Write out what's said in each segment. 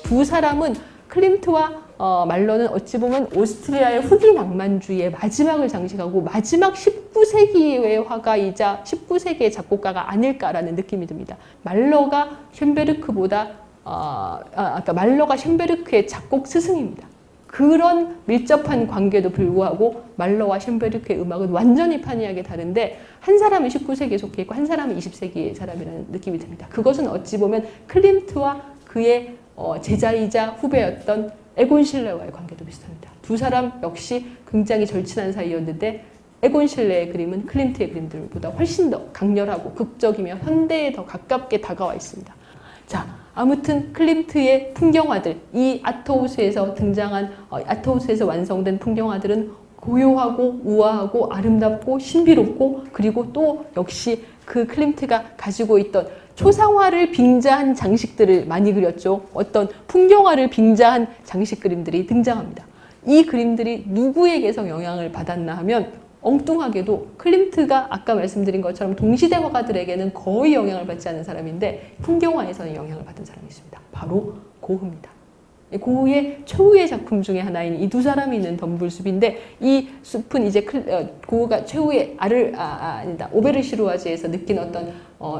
두 사람은 클림트와 말러는 어찌 보면 오스트리아의 후기 낭만주의의 마지막을 장식하고 마지막 19세기의 화가이자 19세기의 작곡가가 아닐까라는 느낌이 듭니다. 말러가 쇤베르크보다 말러가 쇤베르크의 작곡 스승입니다. 그런 밀접한 관계도 불구하고 말러와 쇤베르크의 음악은 완전히 판이하게 다른데 한 사람은 19세기에 속해 있고 한 사람은 20세기의 사람이라는 느낌이 듭니다. 그것은 어찌 보면 클림트와 그의 제자이자 후배였던 에곤 실레와의 관계도 비슷합니다. 두 사람 역시 굉장히 절친한 사이였는데 에곤 실레의 그림은 클림트의 그림들보다 훨씬 더 강렬하고 극적이며 현대에 더 가깝게 다가와 있습니다. 자, 아무튼 클림트의 풍경화들, 이 아트하우스에서 등장한 아트하우스에서 완성된 풍경화들은 고요하고 우아하고 아름답고 신비롭고 그리고 또 역시 그 클림트가 가지고 있던 초상화를 빙자한 장식들을 많이 그렸죠. 어떤 풍경화를 빙자한 장식 그림들이 등장합니다. 이 그림들이 누구에게서 영향을 받았나 하면 엉뚱하게도 클림트가 아까 말씀드린 것처럼 동시대 화가들에게는 거의 영향을 받지 않은 사람인데 풍경화에서는 영향을 받은 사람이 있습니다. 바로 고흐입니다. 고흐의 최후의 작품 중에 하나인 이 두 사람이 있는 덤불숲인데 이 숲은 이제 고흐가 최후의 오베르시루아즈에서 느낀 어떤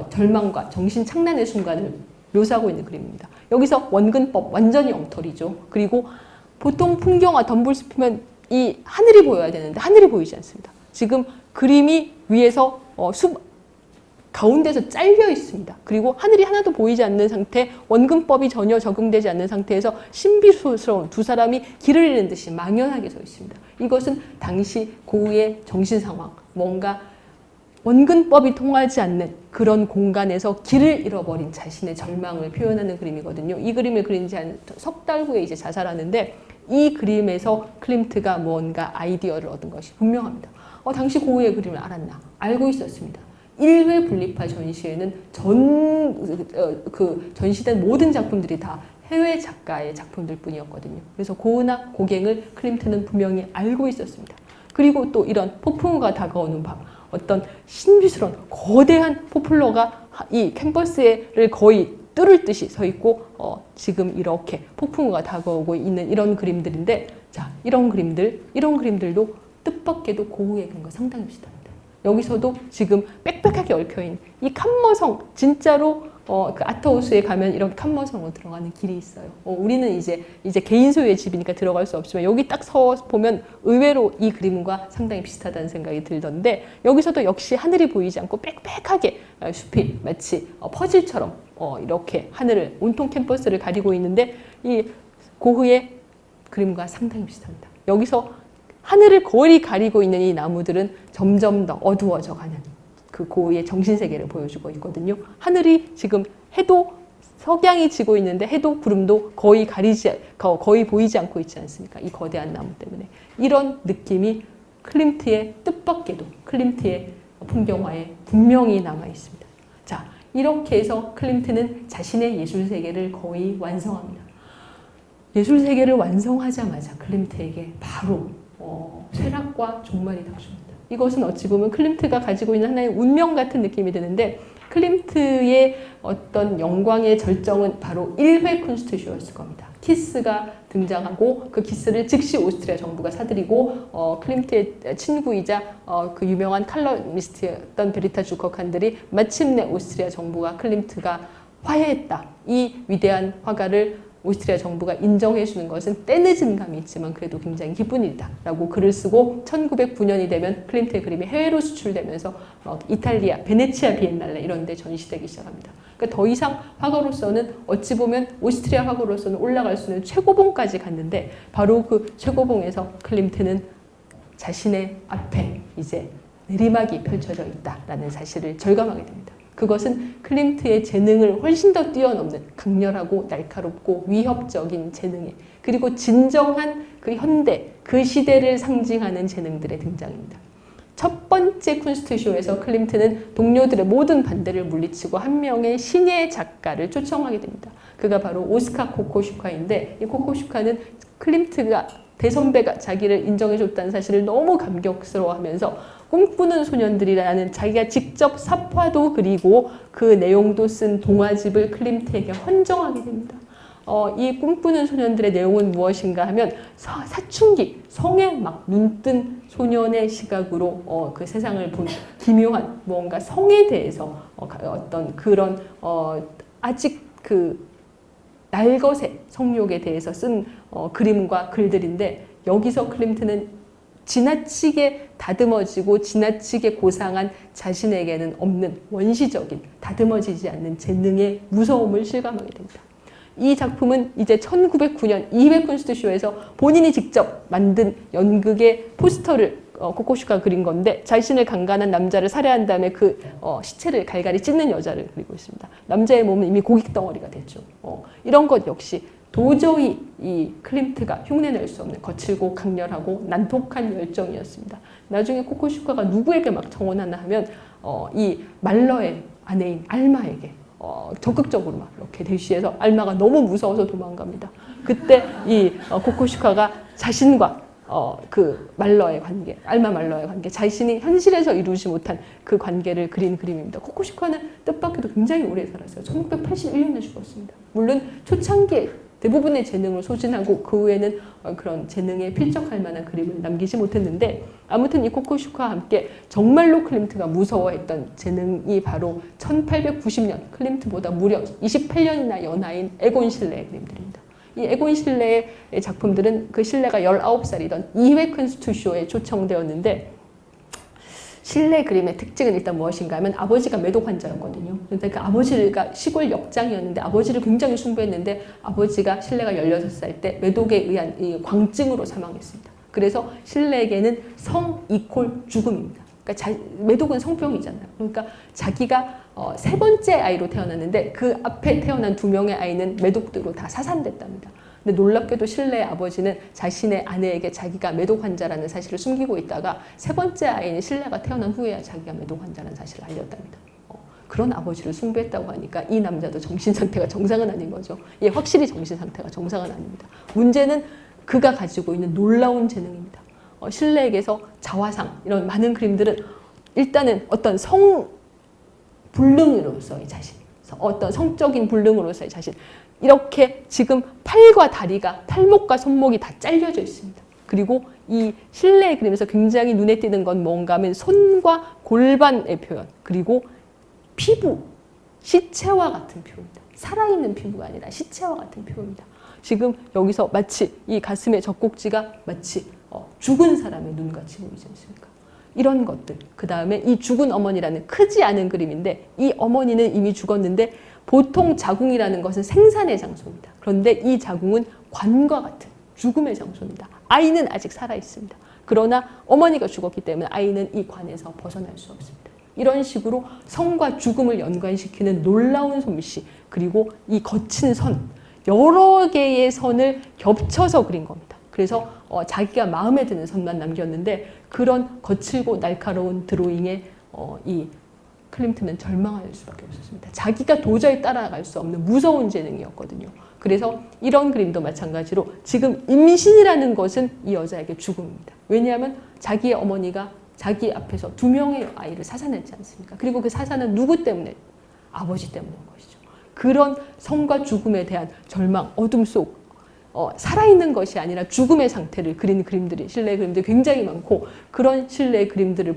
절망과 정신 착란의 순간을 묘사하고 있는 그림입니다. 여기서 원근법 완전히 엉터리죠. 그리고 보통 풍경화 덤불숲이면 이 하늘이 보여야 되는데 하늘이 보이지 않습니다. 지금 그림이 위에서 숲 가운데서 잘려 있습니다. 그리고 하늘이 하나도 보이지 않는 상태, 원근법이 전혀 적응되지 않는 상태에서 신비스러운 두 사람이 길을 잃는 듯이 망연하게 서 있습니다. 이것은 당시 고흐의 정신 상황, 뭔가 원근법이 통하지 않는 그런 공간에서 길을 잃어버린 자신의 절망을 표현하는 그림이거든요. 이 그림을 그린 지 한 석 달 후에 이제 자살하는데 이 그림에서 클림트가 무언가 아이디어를 얻은 것이 분명합니다. 당시 고흐의 그림을 알았나? 알고 있었습니다. 1회 분립화 전시회는 전시된 모든 작품들이 다 해외 작가의 작품들 뿐이었거든요. 그래서 고흐나 고갱을 클림트는 분명히 알고 있었습니다. 그리고 또 이런 폭풍우가 다가오는 밤, 어떤 신비스러운 거대한 포플러가 이 캔버스를 거의 뚫을 듯이 서 있고 지금 이렇게 폭풍우가 다가오고 있는 이런 그림들인데 자, 이런 그림들도 뜻밖에도 고흐의 그림과 상당히 비슷합니다. 여기서도 지금 빽빽하게 얽혀있는 이 칸머성, 진짜로 그 아트하우스에 가면 이렇게 칸머성으로 들어가는 길이 있어요. 우리는 이제 개인 소유의 집이니까 들어갈 수 없지만 여기 딱 서 보면 의외로 이 그림과 상당히 비슷하다는 생각이 들던데 여기서도 역시 하늘이 보이지 않고 빽빽하게 숲이 마치 퍼즐처럼 이렇게 하늘을 온통 캠퍼스를 가리고 있는데 이 고흐의 그림과 상당히 비슷합니다. 여기서 하늘을 거의 가리고 있는 이 나무들은 점점 더 어두워져 가는 그 고흐의 정신세계를 보여주고 있거든요. 하늘이 지금 해도 석양이 지고 있는데 해도 구름도 거의 보이지 않고 있지 않습니까? 이 거대한 나무 때문에. 이런 느낌이 클림트의 뜻밖에도 클림트의 풍경화에 분명히 남아 있습니다. 자, 이렇게 해서 클림트는 자신의 예술세계를 거의 완성합니다. 예술세계를 완성하자마자 클림트에게 바로 쇠락과 종말이 닥칩니다. 이것은 어찌 보면 클림트가 가지고 있는 하나의 운명 같은 느낌이 드는데 클림트의 어떤 영광의 절정은 바로 1회 쿤스트쇼였을 겁니다. 키스가 등장하고 그 키스를 즉시 오스트리아 정부가 사들이고 클림트의 친구이자 그 유명한 칼럼니스트였던 베리타 주커칸들이 마침내 오스트리아 정부가 클림트가 화해했다. 이 위대한 화가를 오스트리아 정부가 인정해주는 것은 때늦은 감이 있지만 그래도 굉장히 기쁜 일이다 라고 글을 쓰고 1909년이 되면 클림트의 그림이 해외로 수출되면서 이탈리아, 베네치아 비엔날레 이런 데 전시되기 시작합니다. 그러니까 더 이상 화가로서는 어찌 보면 오스트리아 화가로서는 올라갈 수 있는 최고봉까지 갔는데 바로 그 최고봉에서 클림트는 자신의 앞에 이제 내리막이 펼쳐져 있다라는 사실을 절감하게 됩니다. 그것은 클림트의 재능을 훨씬 더 뛰어넘는 강렬하고 날카롭고 위협적인 재능에 그리고 진정한 그 현대, 그 시대를 상징하는 재능들의 등장입니다. 첫 번째 쿤스트쇼에서 클림트는 동료들의 모든 반대를 물리치고 한 명의 신예 작가를 초청하게 됩니다. 그가 바로 오스카 코코슈카인데 이 코코슈카는 클림트가 대선배가 자기를 인정해줬다는 사실을 너무 감격스러워하면서 꿈꾸는 소년들이라는 자기가 직접 삽화도 그리고 그 내용도 쓴 동화집을 클림트에게 헌정하게 됩니다. 이 꿈꾸는 소년들의 내용은 무엇인가 하면 사춘기, 성에 막 눈뜬 소년의 시각으로 그 세상을 본 기묘한 뭔가 성에 대해서 어떤 그런 아직 그 날것의 성욕에 대해서 쓴 그림과 글들인데 여기서 클림트는 지나치게 다듬어지고 지나치게 고상한 자신에게는 없는 원시적인 다듬어지지 않는 재능의 무서움을 실감하게 됩니다. 이 작품은 이제 1909년 200쿤스트쇼에서 본인이 직접 만든 연극의 포스터를 코코슈카가 그린 건데 자신을 강간한 남자를 살해한 다음에 그 시체를 갈갈이 찢는 여자를 그리고 있습니다. 남자의 몸은 이미 고깃덩어리가 됐죠. 이런 것 역시 도저히 이 클림트가 흉내낼 수 없는 거칠고 강렬하고 난폭한 열정이었습니다. 나중에 코코슈카가 누구에게 막 정원하나 하면 이 말러의 아내인 알마에게 적극적으로 막 이렇게 대시해서 알마가 너무 무서워서 도망갑니다. 그때 이 코코슈카가 자신과 그 말러의 관계, 알마 말러의 관계, 자신이 현실에서 이루지 못한 그 관계를 그린 그림입니다. 코코슈카는 뜻밖에도 굉장히 오래 살았어요. 1981년에 죽었습니다. 물론 초창기에 대부분의 재능을 소진하고 그 후에는 그런 재능에 필적할 만한 그림을 남기지 못했는데 아무튼 이 코코슈카와 함께 정말로 클림트가 무서워했던 재능이 바로 1890년 클림트보다 무려 28년이나 연하인 에곤 실레의 그림들입니다. 이 에곤 실레의 작품들은 그 실레가 19살이던 2회 쿤스트쇼에 초청되었는데 실레 그림의 특징은 일단 무엇인가 하면 아버지가 매독 환자였거든요. 그런데 그 아버지가 시골 역장이었는데 아버지를 굉장히 숭배했는데 아버지가 실레가 16살 때 매독에 의한 이 광증으로 사망했습니다. 그래서 실레에게는 성 이퀄 죽음입니다. 그러니까 매독은 성병이잖아요. 그러니까 자기가 세 번째 아이로 태어났는데 그 앞에 태어난 두 명의 아이는 매독으로 다 사산됐답니다. 근데 놀랍게도 실레의 아버지는 자신의 아내에게 자기가 매독 환자라는 사실을 숨기고 있다가 세 번째 아이는 실레가 태어난 후에야 자기가 매독 환자라는 사실을 알렸답니다. 그런 아버지를 숭배했다고 하니까 이 남자도 정신 상태가 정상은 아닌 거죠. 예, 확실히 정신 상태가 정상은 아닙니다. 문제는 그가 가지고 있는 놀라운 재능입니다. 실레에게서 자화상 이런 많은 그림들은 일단은 어떤 불능으로서의 자신, 어떤 성적인 불능으로서의 자신, 이렇게 지금 팔과 다리가 팔목과 손목이 다 잘려져 있습니다. 그리고 이 실레의 그림에서 굉장히 눈에 띄는 건 뭔가 하면 손과 골반의 표현, 그리고 피부, 시체와 같은 표현입니다. 살아있는 피부가 아니라 시체와 같은 표현입니다. 지금 여기서 마치 이 가슴의 젖꼭지가 마치 죽은 사람의 눈같이 보이지 않습니까? 이런 것들, 그 다음에 이 죽은 어머니라는 크지 않은 그림인데 이 어머니는 이미 죽었는데 보통 자궁이라는 것은 생산의 장소입니다. 그런데 이 자궁은 관과 같은 죽음의 장소입니다. 아이는 아직 살아있습니다. 그러나 어머니가 죽었기 때문에 아이는 이 관에서 벗어날 수 없습니다. 이런 식으로 성과 죽음을 연관시키는 놀라운 솜씨, 그리고 이 거친 선, 여러 개의 선을 겹쳐서 그린 겁니다. 그래서 자기가 마음에 드는 선만 남겼는데 그런 거칠고 날카로운 드로잉에 이 클림트는 절망할 수밖에 없었습니다. 자기가 도저히 따라갈 수 없는 무서운 재능이었거든요. 그래서 이런 그림도 마찬가지로 지금 임신이라는 것은 이 여자에게 죽음입니다. 왜냐하면 자기의 어머니가 자기 앞에서 두 명의 아이를 사산했지 않습니까? 그리고 그 사산은 누구 때문에? 아버지 때문인 것이죠. 그런 성과 죽음에 대한 절망, 어둠 속 살아있는 것이 아니라 죽음의 상태를 그린 그림들이, 실레의 그림들이 굉장히 많고 그런 실레의 그림들을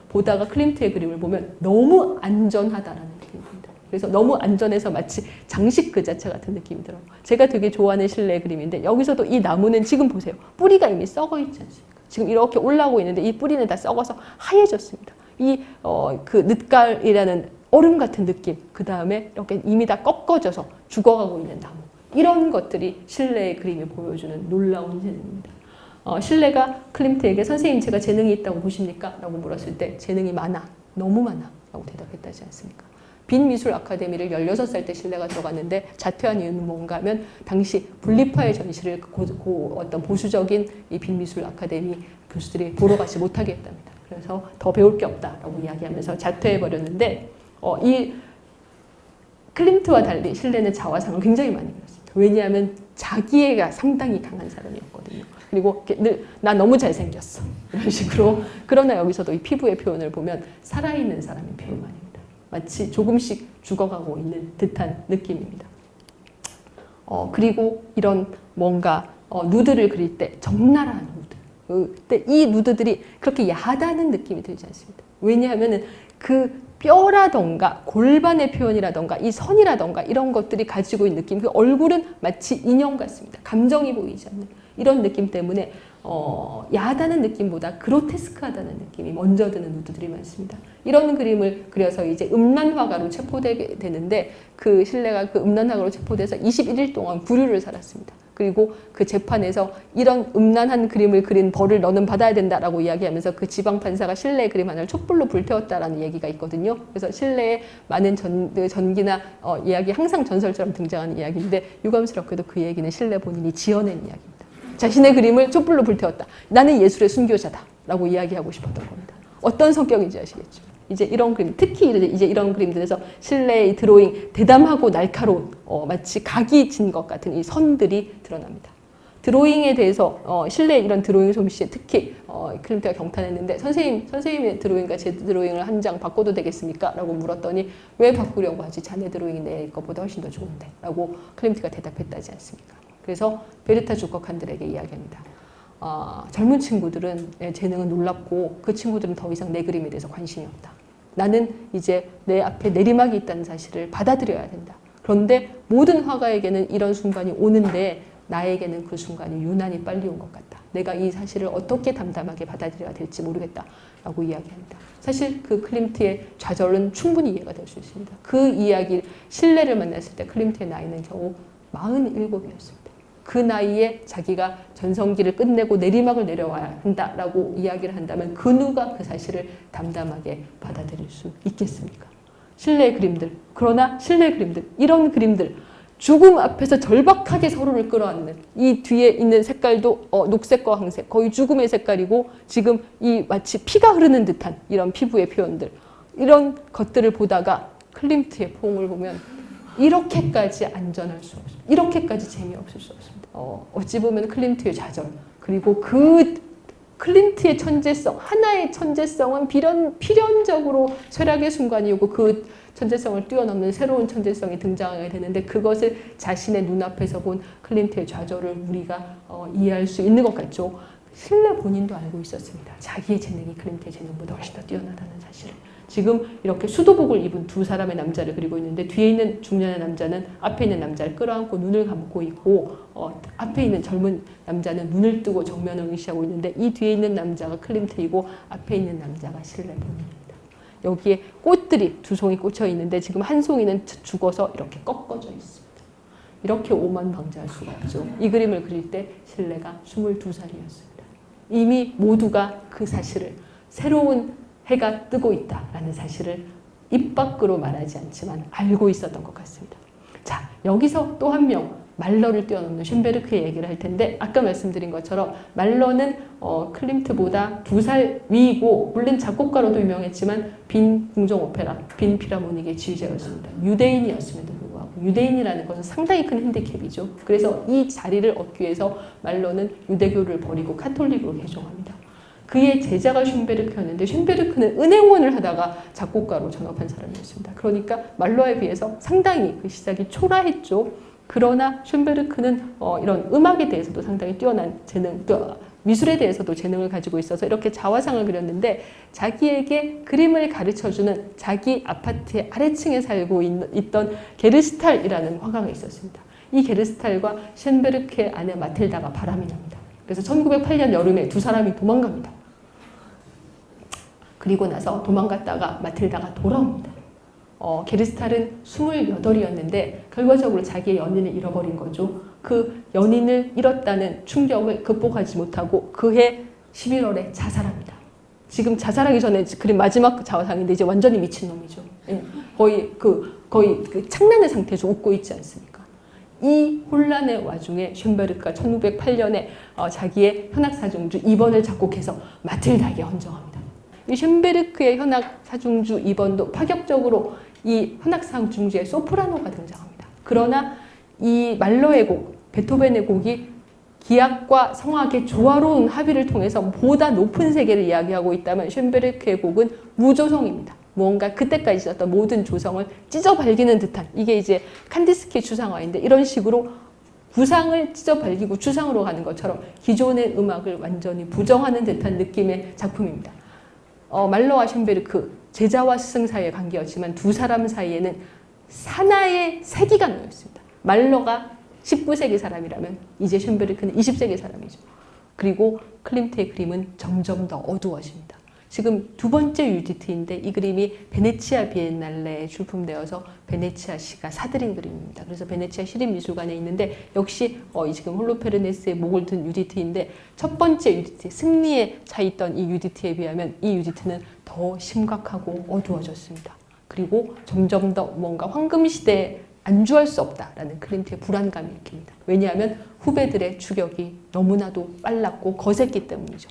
보다가 클림트의 그림을 보면 너무 안전하다라는 느낌이 듭니다. 그래서 너무 안전해서 마치 장식 그 자체 같은 느낌이 들어요. 제가 되게 좋아하는 실레의 그림인데 여기서도 이 나무는 지금 보세요. 뿌리가 이미 썩어 있지 않습니까? 지금 이렇게 올라오고 있는데 이 뿌리는 다 썩어서 하얘졌습니다. 그 늦가을이라는 얼음 같은 느낌, 그 다음에 이렇게 이미 다 꺾어져서 죽어가고 있는 나무, 이런 것들이 실레의 그림이 보여주는 놀라운 재능입니다. 실레가 클림트에게 선생님 제가 재능이 있다고 보십니까? 라고 물었을 때 재능이 많아, 너무 많아 라고 대답했다지 않습니까? 빈미술 아카데미를 16살 때 실레가 들어갔는데 자퇴한 이유는 뭔가 하면 당시 분리파의 전시를 어떤 보수적인 이 빈미술 아카데미 교수들이 보러 가지 못하게 했답니다. 그래서 더 배울 게 없다라고 이야기하면서 자퇴해버렸는데 이 클림트와 달리 실레는 자화상을 굉장히 많이 그렸습니다. 왜냐하면 자기애가 상당히 강한 사람이었거든요. 그리고 늘 나 너무 잘생겼어 이런 식으로. 그러나 여기서도 이 피부의 표현을 보면 살아있는 사람의 표현만입니다. 마치 조금씩 죽어가고 있는 듯한 느낌입니다. 그리고 이런 뭔가 누드를 그릴 때 적나라한 누드. 그때 이 누드들이 그렇게 야하다는 느낌이 들지 않습니다. 왜냐하면은 그 뼈라던가 골반의 표현이라던가 이 선이라던가 이런 것들이 가지고 있는 느낌, 그 얼굴은 마치 인형 같습니다. 감정이 보이지 않는 이런 느낌 때문에 야하다는 느낌보다 그로테스크하다는 느낌이 먼저 드는 누드들이 많습니다. 이런 그림을 그려서 이제 음란화가로 체포되게 되는데 그 실레가 그 음란화가로 체포돼서 21일 동안 부류를 살았습니다. 그리고 그 재판에서 이런 음란한 그림을 그린 벌을 너는 받아야 된다라고 이야기하면서 그 지방판사가 실레의 그림 하나를 촛불로 불태웠다라는 얘기가 있거든요. 그래서 실레의 많은 전기나 이야기 항상 전설처럼 등장하는 이야기인데 유감스럽게도 그 얘기는 실레 본인이 지어낸 이야기입니다. 자신의 그림을 촛불로 불태웠다. 나는 예술의 순교자다 라고 이야기하고 싶었던 겁니다. 어떤 성격인지 아시겠죠? 이제 이런 그림, 특히 이제 이런 그림들에서 실내의 드로잉, 대담하고 날카로운 마치 각이 진 것 같은 이 선들이 드러납니다. 드로잉에 대해서 실내 이런 드로잉 솜씨에 특히 클림트가 경탄했는데 선생님의 드로잉과 제 드로잉을 한 장 바꿔도 되겠습니까? 라고 물었더니 왜 바꾸려고 하지? 자네 드로잉이 내 것보다 훨씬 더 좋은데 라고 클림트가 대답했다지 않습니까? 그래서 베르타 주커칸들에게 이야기합니다. 젊은 친구들은 재능은 놀랍고 그 친구들은 더 이상 내 그림에 대해서 관심이 없다. 나는 이제 내 앞에 내리막이 있다는 사실을 받아들여야 된다. 그런데 모든 화가에게는 이런 순간이 오는데 나에게는 그 순간이 유난히 빨리 온 것 같다. 내가 이 사실을 어떻게 담담하게 받아들여야 될지 모르겠다. 라고 이야기합니다. 사실 그 클림트의 좌절은 충분히 이해가 될 수 있습니다. 그 이야기, 실레를 만났을 때 클림트의 나이는 겨우 47이었습니다. 그 나이에 자기가 전성기를 끝내고 내리막을 내려와야 한다라고 이야기를 한다면 그 누가 그 사실을 담담하게 받아들일 수 있겠습니까? 실내의 그림들, 그러나 실내의 그림들, 이런 그림들, 죽음 앞에서 절박하게 서로를 끌어안는 이 뒤에 있는 색깔도 녹색과 황색, 거의 죽음의 색깔이고 지금 이 마치 피가 흐르는 듯한 이런 피부의 표현들, 이런 것들을 보다가 클림트의 포옹을 보면 이렇게까지 안전할 수 없습니다. 이렇게까지 재미없을 수 없습니다. 어찌 보면 클림트의 좌절, 그리고 그 클림트의 천재성, 하나의 천재성은 필연적으로 쇠락의 순간이고 그 천재성을 뛰어넘는 새로운 천재성이 등장하게 되는데 그것을 자신의 눈앞에서 본 클림트의 좌절을 우리가 이해할 수 있는 것 같죠. 실내 본인도 알고 있었습니다. 자기의 재능이 클림트의 재능보다 훨씬 더 뛰어나다는 사실을. 지금 이렇게 수도복을 입은 두 사람의 남자를 그리고 있는데 뒤에 있는 중년의 남자는 앞에 있는 남자를 끌어안고 눈을 감고 있고 앞에 있는 젊은 남자는 눈을 뜨고 정면을 응시하고 있는데 이 뒤에 있는 남자가 클림트이고 앞에 있는 남자가 실내 본인입니다. 여기에 꽃들이 두 송이 꽂혀 있는데 지금 한 송이는 죽어서 이렇게 꺾어져 있습니다. 이렇게 오만방자할 수가 없죠. 이 그림을 그릴 때 실내가 22살이었습니다. 이미 모두가 그 사실을 새로운 해가 뜨고 있다라는 사실을 입 밖으로 말하지 않지만 알고 있었던 것 같습니다. 자, 여기서 또 한 명 말러를 뛰어넘는 슌베르크의 얘기를 할 텐데 아까 말씀드린 것처럼 말러는 클림트보다 2살 위이고 물론 작곡가로도 유명했지만 빈 궁정 오페라, 빈 필하모닉의 지휘자였습니다. 유대인이었음에도 불구하고 유대인이라는 것은 상당히 큰 핸디캡이죠. 그래서 이 자리를 얻기 위해서 말러는 유대교를 버리고 카톨릭으로 개종합니다. 그의 제자가 슌베르크였는데 슌베르크는 은행원을 하다가 작곡가로 전업한 사람이었습니다. 그러니까 말러에 비해서 상당히 그 시작이 초라했죠. 그러나 슌베르크는 이런 음악에 대해서도 상당히 뛰어난 재능, 또 미술에 대해서도 재능을 가지고 있어서 이렇게 자화상을 그렸는데 자기에게 그림을 가르쳐주는 자기 아파트의 아래층에 살고 있던 게르스탈이라는 화가가 있었습니다. 이 게르스탈과 슌베르크의 아내 마틸다가 바람이 납니다. 그래서 1908년 여름에 두 사람이 도망갑니다. 그리고 나서 도망갔다가 마틸다가 돌아옵니다. 게르스탈은 28이었는데 결과적으로 자기의 연인을 잃어버린 거죠. 그 연인을 잃었다는 충격을 극복하지 못하고 그해 11월에 자살합니다. 지금 자살하기 전에 그린 마지막 자화상인데 이제 완전히 미친놈이죠. 거의 그 창란의 상태에서 웃고 있지 않습니까? 이 혼란의 와중에 슌베르크가 1908년에 자기의 현악사중주 2번을 작곡해서 마틸다에게 헌정합니다. 이 슌베르크의 현악사중주 2번도 파격적으로 이 현악사중주의 소프라노가 등장합니다. 그러나 이 말러의 곡, 베토벤의 곡이 기악과 성악의 조화로운 합의를 통해서 보다 높은 세계를 이야기하고 있다면 슌베르크의 곡은 무조성입니다. 뭔가 그때까지 있었던 모든 조성을 찢어 발기는 듯한 이게 이제 칸디스키의 추상화인데 이런 식으로 구상을 찢어 발기고 추상으로 가는 것처럼 기존의 음악을 완전히 부정하는 듯한 느낌의 작품입니다. 말러와 쇤베르크, 제자와 스승 사이의 관계였지만 두 사람 사이에는 사나의 세기가 놓여 있습니다. 말러가 19세기 사람이라면 이제 쇤베르크는 20세기 사람이죠. 그리고 클림트의 그림은 점점 더 어두워집니다. 지금 두 번째 유디트인데 이 그림이 베네치아 비엔날레에 출품되어서 베네치아시가 사들인 그림입니다. 그래서 베네치아 시립미술관에 있는데 역시 지금 홀로페르네스의 목을 든 유디트인데 첫 번째 유디트, 승리에 차 있던 이 유디트에 비하면 이 유디트는 더 심각하고 어두워졌습니다. 그리고 점점 더 뭔가 황금시대에 안주할 수 없다라는 클림트의 불안감이 일으킵니다. 왜냐하면 후배들의 추격이 너무나도 빨랐고 거셌기 때문이죠.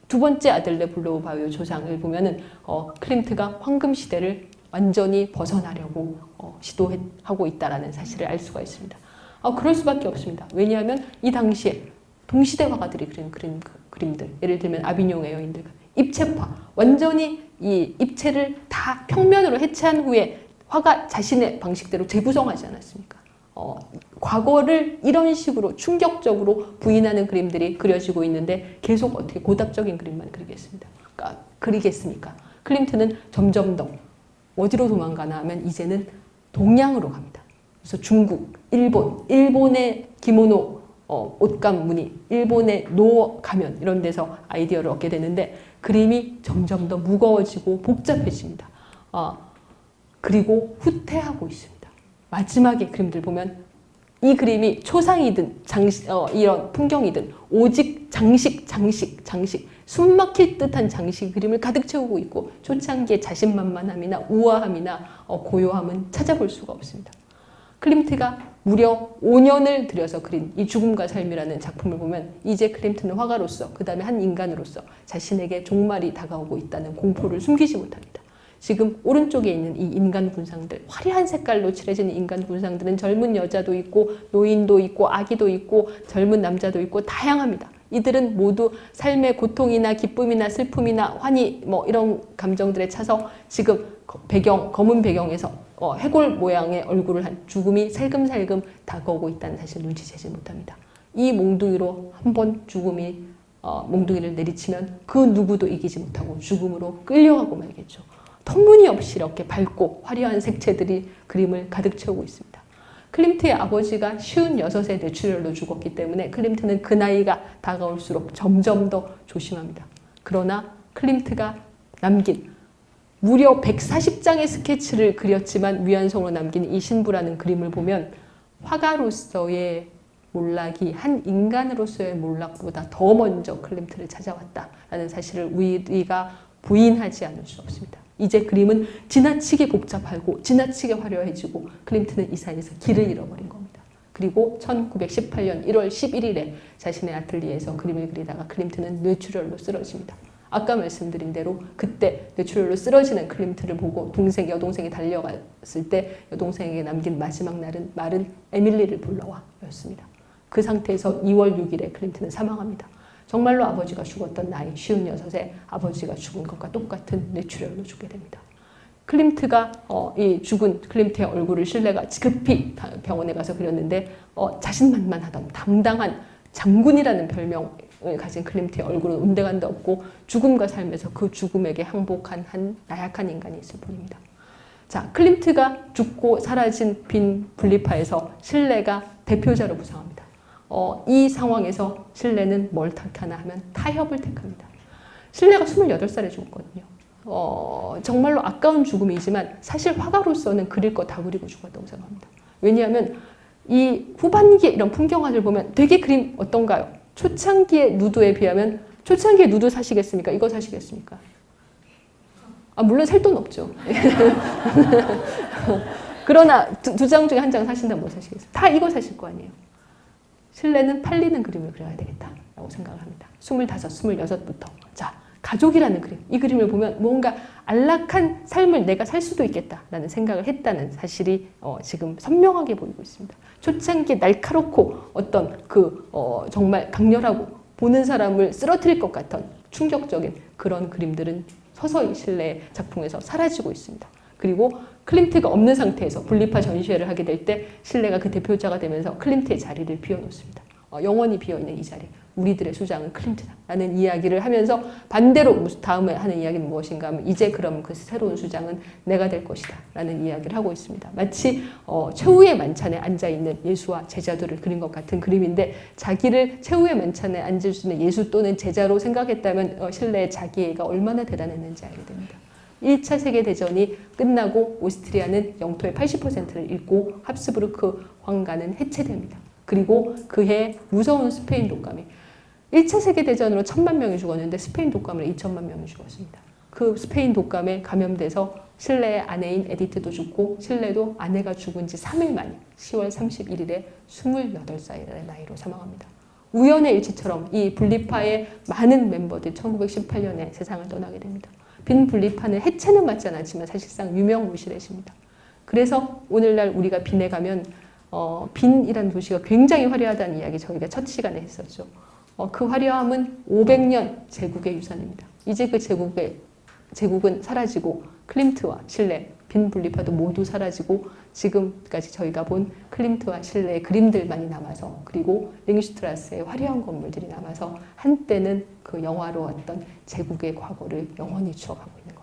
두 번째 아들레 블로우 바이오 조상을 보면은 클림트가 황금 시대를 완전히 벗어나려고 시도하고 있다라는 사실을 알 수가 있습니다. 그럴 수밖에 없습니다. 왜냐하면 이 당시에 동시대 화가들이 그린 그림들, 예를 들면 아비뇽의 여인들, 입체화, 완전히 이 입체를 다 평면으로 해체한 후에 화가 자신의 방식대로 재구성하지 않았습니까? 과거를 이런 식으로 충격적으로 부인하는 그림들이 그려지고 있는데 계속 어떻게 고답적인 그림만 그리겠습니까? 클림트는 점점 더 어디로 도망가나 하면 이제는 동양으로 갑니다. 그래서 중국, 일본의 기모노 옷감 무늬, 일본의 노 가면 이런 데서 아이디어를 얻게 되는데 그림이 점점 더 무거워지고 복잡해집니다. 그리고 후퇴하고 있습니다. 마지막에 그림들 보면 이 그림이 초상이든 이런 풍경이든 오직 장식, 숨막힐 듯한 장식 그림을 가득 채우고 있고 초창기의 자신만만함이나 우아함이나 고요함은 찾아볼 수가 없습니다. 클림트가 무려 5년을 들여서 그린 이 죽음과 삶이라는 작품을 보면 이제 클림트는 화가로서 그 다음에 한 인간으로서 자신에게 종말이 다가오고 있다는 공포를 숨기지 못합니다. 지금 오른쪽에 있는 이 인간 군상들, 화려한 색깔로 칠해진 인간 군상들은 젊은 여자도 있고 노인도 있고 아기도 있고 젊은 남자도 있고 다양합니다. 이들은 모두 삶의 고통이나 기쁨이나 슬픔이나 환희 이런 감정들에 차서 지금 검은 배경에서 해골 모양의 얼굴을 한 죽음이 살금살금 다가오고 있다는 사실을 눈치채지 못합니다. 이 몽둥이로 한번 죽음이 몽둥이를 내리치면 그 누구도 이기지 못하고 죽음으로 끌려가고 말겠죠. 터무니없이 이렇게 밝고 화려한 색채들이 그림을 가득 채우고 있습니다. 클림트의 아버지가 56세 뇌출혈로 죽었기 때문에 클림트는 그 나이가 다가올수록 점점 더 조심합니다. 그러나 클림트가 남긴 무려 140장의 스케치를 그렸지만 위안성으로 남긴 이 신부라는 그림을 보면 화가로서의 몰락이 한 인간으로서의 몰락보다 더 먼저 클림트를 찾아왔다라는 사실을 우리가 부인하지 않을 수 없습니다. 이제 그림은 지나치게 복잡하고 지나치게 화려해지고 클림트는 이 사이에서 길을 잃어버린 겁니다. 그리고 1918년 1월 11일에 자신의 아틀리에에서 그림을 그리다가 클림트는 뇌출혈로 쓰러집니다. 아까 말씀드린 대로 그때 뇌출혈로 쓰러지는 클림트를 보고 여동생이 달려갔을 때 여동생에게 남긴 마지막 말은 에밀리를 불러와 였습니다. 그 상태에서 2월 6일에 클림트는 사망합니다. 정말로 아버지가 죽었던 나이 56에 아버지가 죽은 것과 똑같은 뇌출혈로 죽게 됩니다. 클림트가 이 죽은 클림트의 얼굴을 실레가 급히 병원에 가서 그렸는데 자신만만하던 당당한 장군이라는 별명을 가진 클림트의 얼굴은 온데간데 없고 죽음과 삶에서 그 죽음에게 항복한 한 나약한 인간이 있을 뿐입니다. 자, 클림트가 죽고 사라진 빈 분리파에서 실레가 대표자로 부상합니다. 이 상황에서 실레는 뭘 택하나 하면 타협을 택합니다. 실레가 28살에 죽었거든요. 정말로 아까운 죽음이지만 사실 화가로서는 그릴 거 다 그리고 죽었다고 생각합니다. 왜냐하면 이 후반기에 이런 풍경화를 보면 되게 그림 어떤가요? 초창기의 누드에 비하면 초창기의 누드 사시겠습니까? 이거 사시겠습니까? 물론 살 돈 없죠. 그러나 두 장 중에 한 장 사신다면 뭐 사시겠어요? 다 이거 사실 거 아니에요. 실레는 팔리는 그림을 그려야 되겠다라고 생각을 합니다. 25, 26부터. 자, 가족이라는 그림. 이 그림을 보면 뭔가 안락한 삶을 내가 살 수도 있겠다라는 생각을 했다는 사실이 지금 선명하게 보이고 있습니다. 초창기에 날카롭고 어떤 정말 강렬하고 보는 사람을 쓰러뜨릴 것 같은 충격적인 그런 그림들은 서서히 실레의 작품에서 사라지고 있습니다. 그리고 클림트가 없는 상태에서 분리파 전시회를 하게 될 때 실레가 그 대표자가 되면서 클림트의 자리를 비워놓습니다. 영원히 비어있는 이 자리, 우리들의 수장은 클림트다라는 이야기를 하면서 반대로 다음에 하는 이야기는 무엇인가 하면 이제 그럼 그 새로운 수장은 내가 될 것이다 라는 이야기를 하고 있습니다. 마치 최후의 만찬에 앉아있는 예수와 제자들을 그린 것 같은 그림인데 자기를 최후의 만찬에 앉을 수 있는 예수 또는 제자로 생각했다면 실레의 자기애가 얼마나 대단했는지 알게 됩니다. 1차 세계대전이 끝나고 오스트리아는 영토의 80%를 잃고 합스부르크 황가는 해체됩니다. 그리고 그해 무서운 스페인 독감이 1차 세계대전으로 1000만 명이 죽었는데 스페인 독감으로 2000만 명이 죽었습니다. 그 스페인 독감에 감염돼서 실레의 아내인 에디트도 죽고 실레도 아내가 죽은 지 3일 만에 10월 31일에 28살의 나이로 사망합니다. 우연의 일치처럼 이 분리파의 많은 멤버들이 1918년에 세상을 떠나게 됩니다. 빈 분리파는 해체는 맞지 않았지만 사실상 유명무실해집니다. 그래서 오늘날 우리가 빈에 가면 빈이라는 도시가 굉장히 화려하다는 이야기 저희가 첫 시간에 했었죠. 그 화려함은 500년 제국의 유산입니다. 이제 그 제국은 사라지고 클림트와 실레, 빈 분리파도 모두 사라지고 지금까지 저희가 본 클림트와 실레의 그림들만이 남아서 그리고 링슈트라스의 화려한 건물들이 남아서 한때는 그 영화로웠던 제국의 과거를 영원히 추억하고 있는 겁니다.